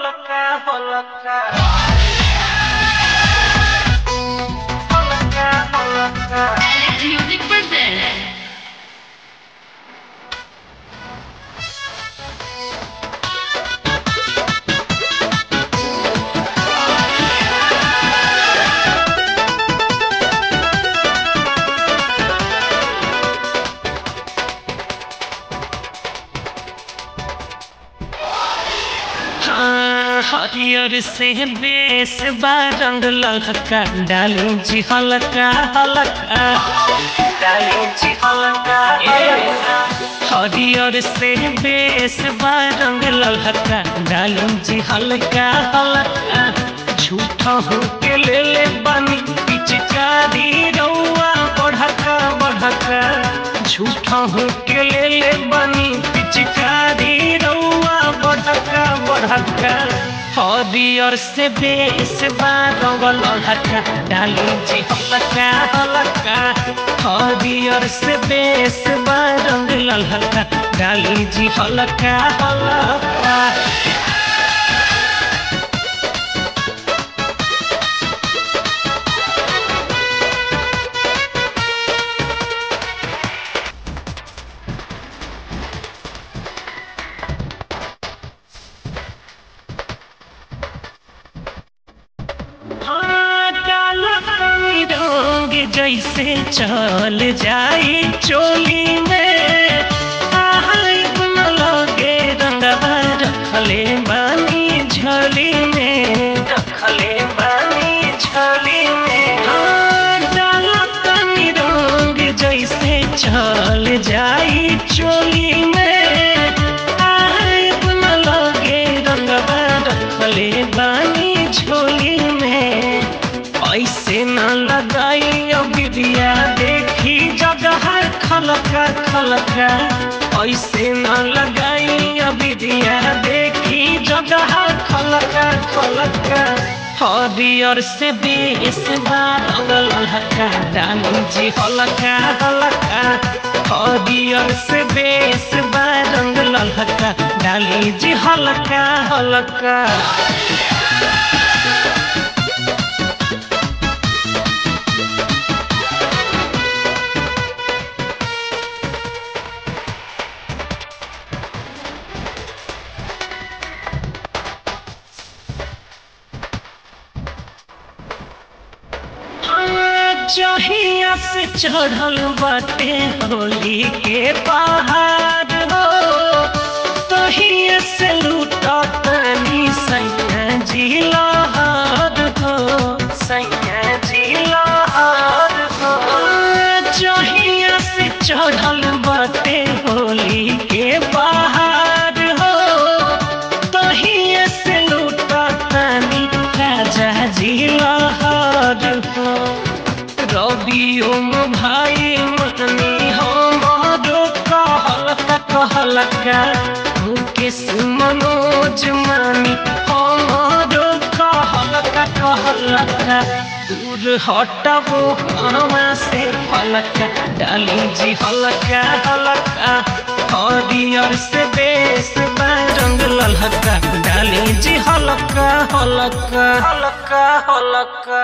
हल्का हल्का Music presents. हरियर से बेस रंग ललका डाली जी हल्का हल्का डाली जी हल्का हरियर से बेस रंग ललका डाली जी हल्का हल्का झूठा हो के ले बनी पिचकारी रउआ बढ़का बढ़का झूठा हो के ले बनी पिचकारी रउआ बढ़का बढ़का हरियर से बेस रंग ललका डाली जी हल्का हल्का हरियर से बेस रंग ललका डाली जी हल्का हल्का जैसे चल जाई चोली में न लगे रंगवा रखले बानी झोली में रखले बानी झोली में डाला तनी रंग जैसे चल जाई चोली में न लगे रंगवा रखले बानी झोली में ऐसे न लगाई बिरिया देखी जगह खलका खलका ऐसे न लगाई बिरिया देखी जगह खलका खलका हरियर से बेस रंग ललका डाली जी हल्का हल्का हरियर से बेस रंग ललका डाली जी हल्का हल्का जहिया से चढ़ल बाटे होली के पहाड़ हो तहिया से लूटा तनी सैया जी लहर हो सैया जी लहर हो जहिया से चढ़ल बाटे होली के पहाड़ हो तहिया से लूटा तनी राजा जी लहर हो रबियों भाई मनी हमारो कहलका मुकेश मनोज मानी हमारो कहलका दूर हटबो हवा से हल्का डाली जी हल्का हल्का हरियर से बेस रंग ललका डाली जी हल्का हल्का हल्का हल्का